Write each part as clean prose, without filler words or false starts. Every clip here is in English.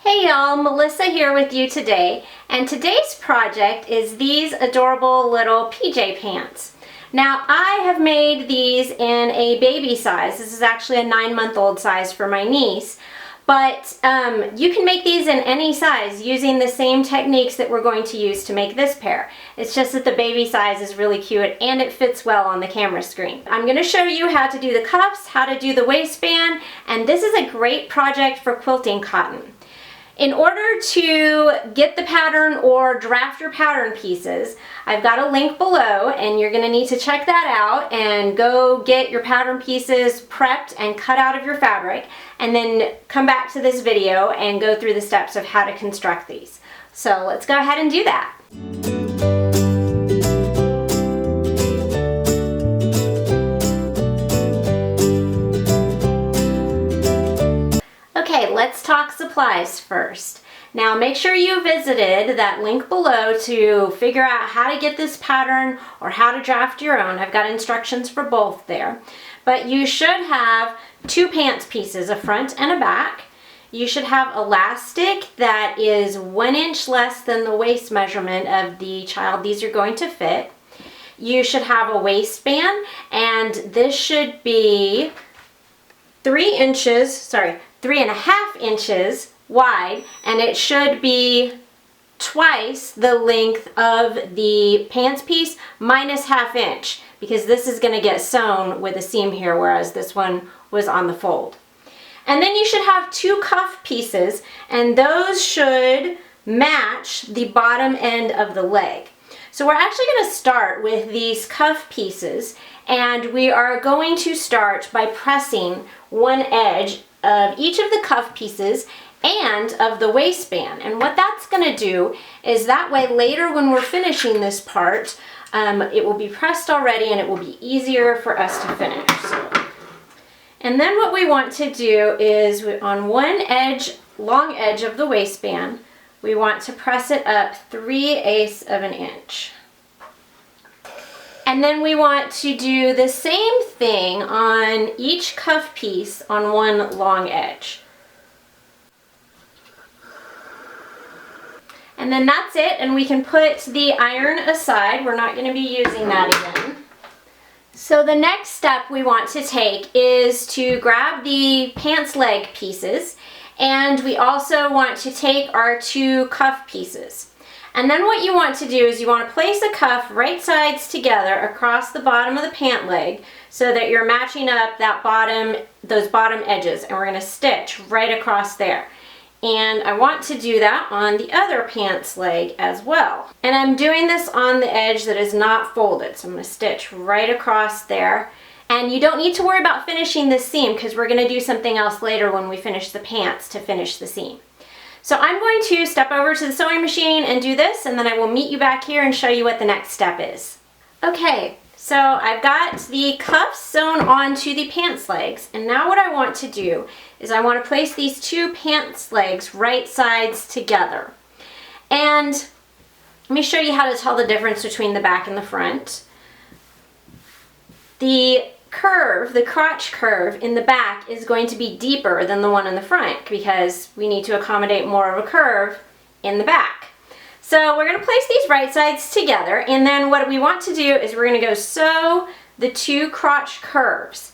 Hey y'all, Melissa here with you today, and today's project is these adorable little PJ pants. Now I have made these in a baby size. This is actually a 9-month-old size for my niece, but you can make these in any size using the same techniques that we're going to use to make this pair. It's just that the baby size is really cute and it fits well on the camera screen. I'm going to show you how to do the cuffs, how to do the waistband, and this is a great project for quilting cotton. In order to get the pattern or draft your pattern pieces, I've got a link below and you're going to need to check that out and go get your pattern pieces prepped and cut out of your fabric, and then come back to this video and go through the steps of how to construct these. So let's go ahead and do that. Okay, let's talk supplies first. Now make sure you visited that link below to figure out how to get this pattern or how to draft your own. I've got instructions for both there. But you should have 2 pants pieces, a front and a back. You should have elastic that is 1 inch less than the waist measurement of the child these are going to fit. You should have a waistband, and this should be 3.5 inches wide, and it should be twice the length of the pants piece minus ½ inch, because this is going to get sewn with a seam here, whereas this one was on the fold. And then you should have 2 cuff pieces, and those should match the bottom end of the leg. So we're actually going to start with these cuff pieces, and we are going to start by pressing one edge of each of the cuff pieces and of the waistband. And what that's going to do is that way later when we're finishing this part, it will be pressed already and it will be easier for us to finish. And then what we want to do is on one edge, long edge of the waistband, we want to press it up 3/8 of an inch. And then we want to do the same thing on each cuff piece on one long edge. And then that's it, and we can put the iron aside. We're not going to be using that again. So the next step we want to take is to grab the pants leg pieces, and we also want to take our 2 cuff pieces. And then what you want to do is you want to place a cuff right sides together across the bottom of the pant leg so that you're matching up that those bottom edges, and we're going to stitch right across there. And I want to do that on the other pants leg as well. And I'm doing this on the edge that is not folded, so I'm going to stitch right across there. And you don't need to worry about finishing this seam because we're going to do something else later when we finish the pants to finish the seam. So I'm going to step over to the sewing machine and do this, and then I will meet you back here and show you what the next step is. Okay, so I've got the cuffs sewn onto the pants legs, and now what I want to do is I want to place these 2 pants legs right sides together. And let me show you how to tell the difference between the back and the front. The curve, the crotch curve in the back is going to be deeper than the one in the front because we need to accommodate more of a curve in the back. So we're going to place these right sides together, and then what we want to do is we're going to go sew the 2 crotch curves,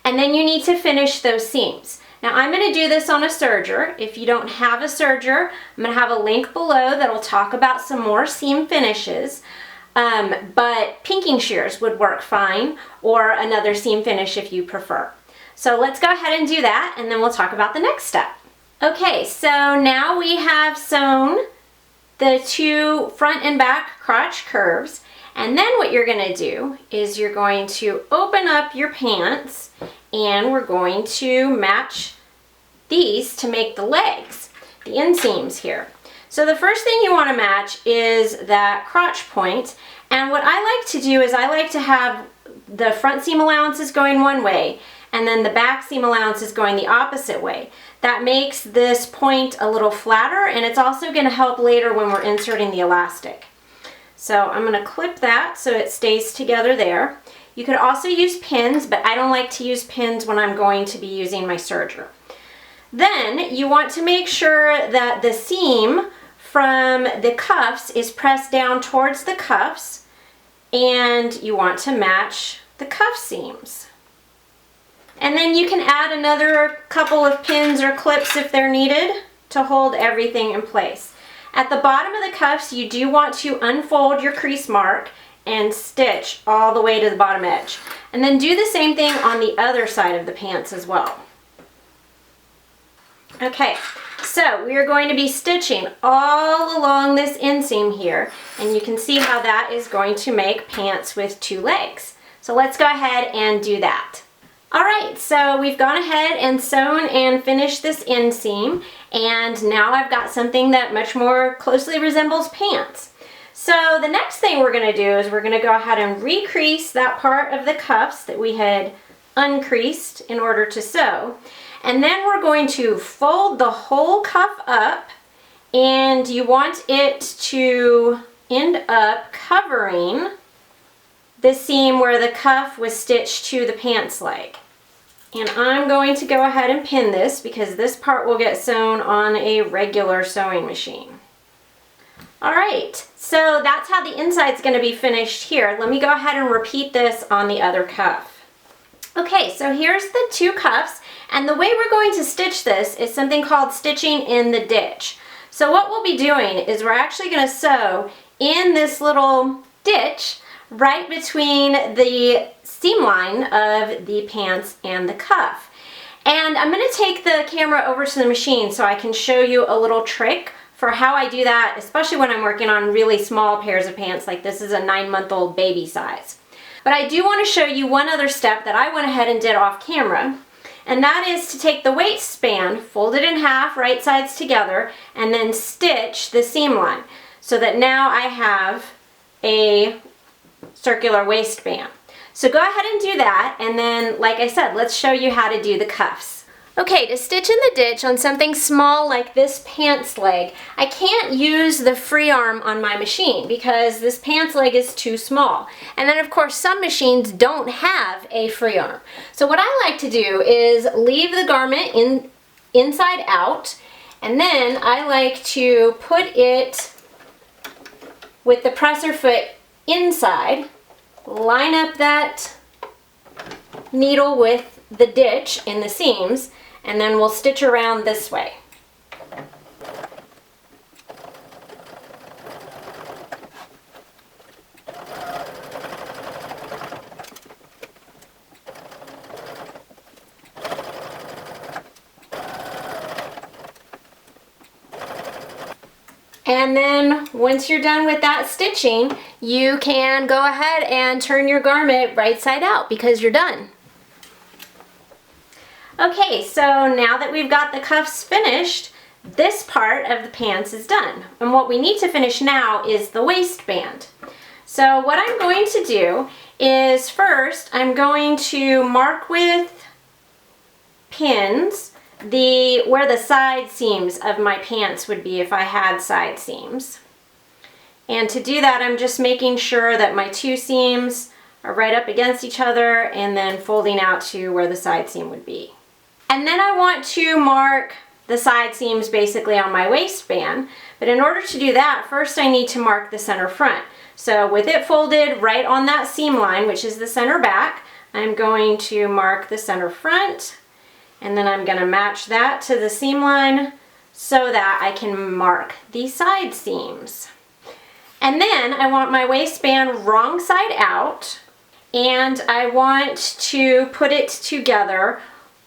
and then you need to finish those seams. Now I'm going to do this on a serger. If you don't have a serger, I'm going to have a link below that will talk about some more seam finishes. But pinking shears would work fine, or another seam finish if you prefer. So let's go ahead and do that, and then we'll talk about the next step. Okay, so now we have sewn the 2 front and back crotch curves, and then what you're going to do is you're going to open up your pants, and we're going to match these to make the legs, the inseams here. So the first thing you want to match is that crotch point, and what I like to do is I like to have the front seam allowances going one way and then the back seam allowances going the opposite way. That makes this point a little flatter, and it's also going to help later when we're inserting the elastic. So I'm going to clip that so it stays together there. You could also use pins, but I don't like to use pins when I'm going to be using my serger. Then you want to make sure that the seam from the cuffs is pressed down towards the cuffs, and you want to match the cuff seams. And then you can add another couple of pins or clips if they're needed to hold everything in place. At the bottom of the cuffs, you do want to unfold your crease mark and stitch all the way to the bottom edge. And then do the same thing on the other side of the pants as well. Okay, so we are going to be stitching all along this inseam here, and you can see how that is going to make pants with 2 legs. So let's go ahead and do that. Alright, so we've gone ahead and sewn and finished this inseam, and now I've got something that much more closely resembles pants. So the next thing we're going to do is we're going to go ahead and recrease that part of the cuffs that we had uncreased in order to sew. And then we're going to fold the whole cuff up, and you want it to end up covering the seam where the cuff was stitched to the pants leg. And I'm going to go ahead and pin this because this part will get sewn on a regular sewing machine. Alright, so that's how the inside's going to be finished here. Let me go ahead and repeat this on the other cuff. Okay, so here's the 2 cuffs, and the way we're going to stitch this is something called stitching in the ditch. So what we'll be doing is we're actually going to sew in this little ditch right between the seam line of the pants and the cuff. And I'm going to take the camera over to the machine so I can show you a little trick for how I do that, especially when I'm working on really small pairs of pants, like this is a 9-month-old baby size. But I do want to show you one other step that I went ahead and did off camera, and that is to take the waistband, fold it in half, right sides together, and then stitch the seam line so that now I have a circular waistband. So go ahead and do that, and then, like I said, let's show you how to do the cuffs. Okay, to stitch in the ditch on something small like this pants leg, I can't use the free arm on my machine because this pants leg is too small. And then of course some machines don't have a free arm. So what I like to do is leave the garment inside out, and then I like to put it with the presser foot inside, line up that needle with the ditch in the seams, and then we'll stitch around this way. And then once you're done with that stitching, you can go ahead and turn your garment right side out because you're done. Okay, so now that we've got the cuffs finished, this part of the pants is done. And what we need to finish now is the waistband. So what I'm going to do is first I'm going to mark with pins where the side seams of my pants would be if I had side seams. And to do that, I'm just making sure that my 2 seams are right up against each other and then folding out to where the side seam would be. And then I want to mark the side seams basically on my waistband, but in order to do that, first I need to mark the center front. So with it folded right on that seam line, which is the center back, I'm going to mark the center front, and then I'm going to match that to the seam line so that I can mark the side seams. And then I want my waistband wrong side out, and I want to put it together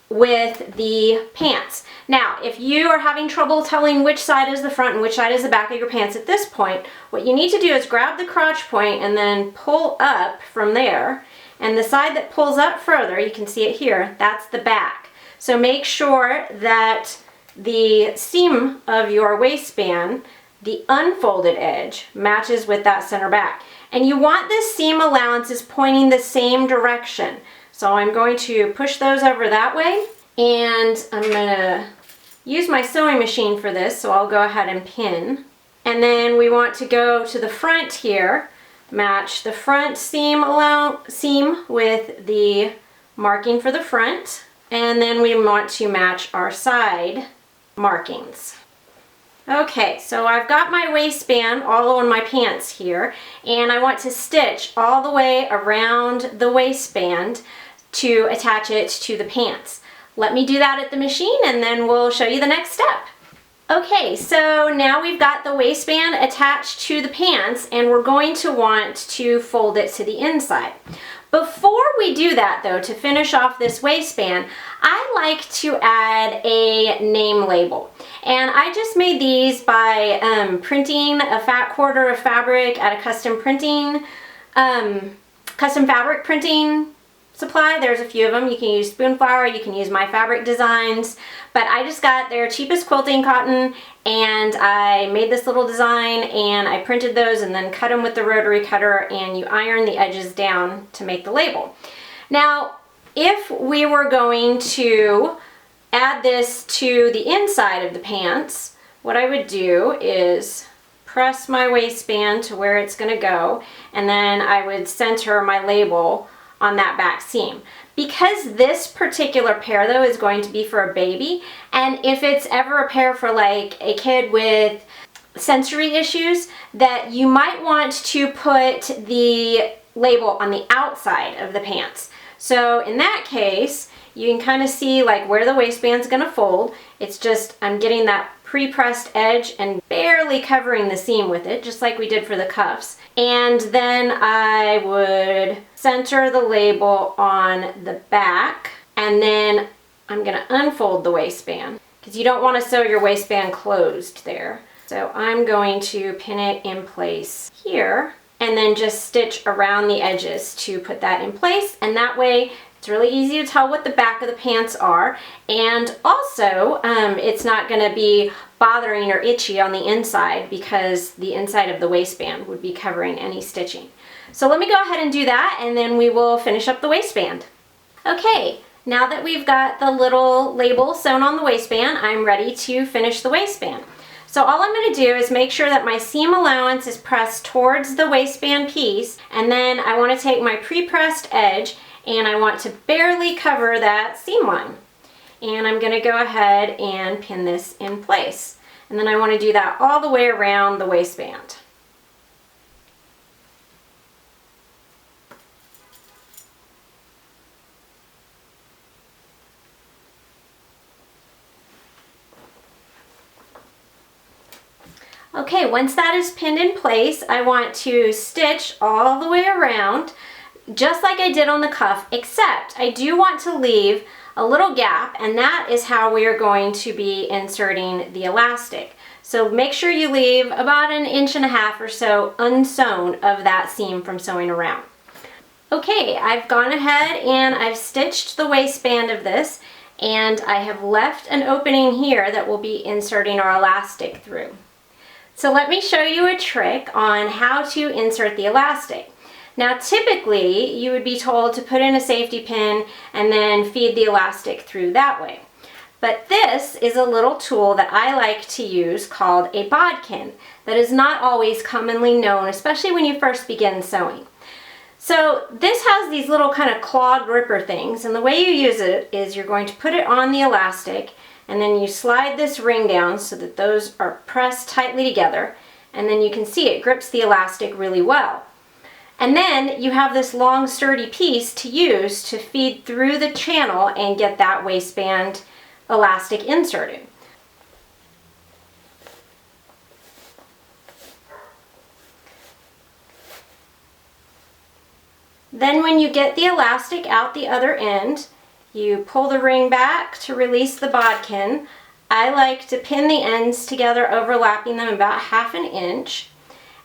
with the pants. Now, if you are having trouble telling which side is the front and which side is the back of your pants at this point, what you need to do is grab the crotch point and then pull up from there. And the side that pulls up further, you can see it here, that's the back. So make sure that the seam of your waistband, the unfolded edge, matches with that center back. And you want this seam allowances pointing the same direction. So I'm going to push those over that way, and I'm going to use my sewing machine for this, so I'll go ahead and pin. And then we want to go to the front here, match the front seam with the marking for the front, And then we want to match our side markings. Okay, so I've got my waistband all on my pants here, and I want to stitch all the way around the waistband to attach it to the pants. Let me do that at the machine and then we'll show you the next step. Okay, so now we've got the waistband attached to the pants and we're going to want to fold it to the inside. Before we do that though, to finish off this waistband, I like to add a name label. And I just made these by printing a fat quarter of fabric at a custom fabric printing supply. There's a few of them. You can use Spoonflower, you can use My Fabric Designs, but I just got their cheapest quilting cotton and I made this little design and I printed those and then cut them with the rotary cutter, and you iron the edges down to make the label. Now, if we were going to add this to the inside of the pants, what I would do is press my waistband to where it's going to go, and then I would center my label on that back seam. Because this particular pair though is going to be for a baby, and if it's ever a pair for like a kid with sensory issues, that you might want to put the label on the outside of the pants. So in that case, you can kind of see like where the waistband's gonna fold. It's just, I'm getting that pre-pressed edge and barely covering the seam with it, just like we did for the cuffs. And then I would center the label on the back, and then I'm gonna unfold the waistband because you don't want to sew your waistband closed there. So I'm going to pin it in place here and then just stitch around the edges to put that in place, and that way it's really easy to tell what the back of the pants are, and also it's not going to be bothering or itchy on the inside because the inside of the waistband would be covering any stitching. So let me go ahead and do that and then we will finish up the waistband. Okay, now that we've got the little label sewn on the waistband, I'm ready to finish the waistband. So all I'm going to do is make sure that my seam allowance is pressed towards the waistband piece, and then I want to take my pre-pressed edge and I want to barely cover that seam line. And I'm going to go ahead and pin this in place. And then I want to do that all the way around the waistband. Okay, once that is pinned in place, I want to stitch all the way around, just like I did on the cuff, except I do want to leave a little gap, and that is how we are going to be inserting the elastic. So make sure you leave about 1.5 inches or so unsewn of that seam from sewing around. Okay, I've gone ahead and I've stitched the waistband of this, and I have left an opening here that we'll be inserting our elastic through. So let me show you a trick on how to insert the elastic. Now typically you would be told to put in a safety pin and then feed the elastic through that way. But this is a little tool that I like to use called a bodkin that is not always commonly known, especially when you first begin sewing. So this has these little kind of claw gripper things, and the way you use it is you're going to put it on the elastic, and then you slide this ring down so that those are pressed tightly together, and then you can see it grips the elastic really well. And then you have this long sturdy piece to use to feed through the channel and get that waistband elastic inserted. Then when you get the elastic out the other end, you pull the ring back to release the bodkin. I like to pin the ends together, overlapping them about 1/2 inch,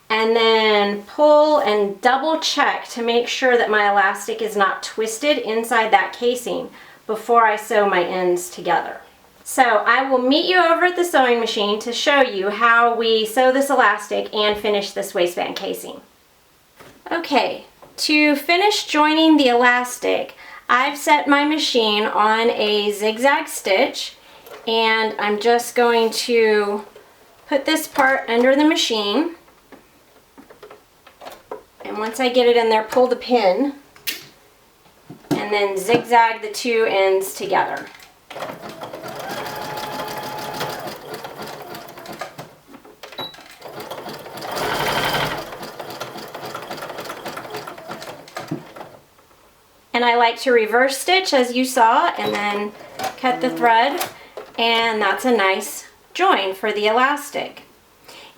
and then pull and double check to make sure that my elastic is not twisted inside that casing before I sew my ends together. So I will meet you over at the sewing machine to show you how we sew this elastic and finish this waistband casing. Okay, to finish joining the elastic, I've set my machine on a zigzag stitch, and I'm just going to put this part under the machine, and once I get it in there, pull the pin, and and then zigzag the two ends together. And I like to reverse stitch as you saw and then cut the thread, and that's a nice join for the elastic.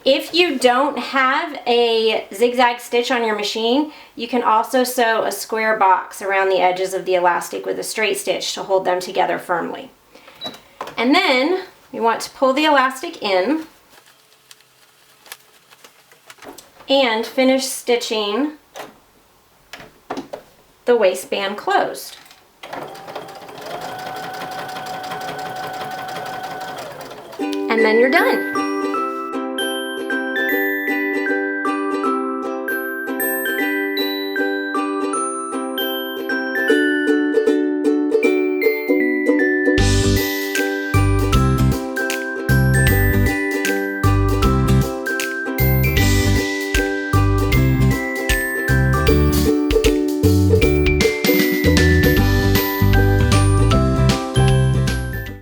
If you don't have a zigzag stitch on your machine, you can also sew a square box around the edges of the elastic with a straight stitch to hold them together firmly. And then you want to pull the elastic in and finish stitching the waistband closed. And then you're done.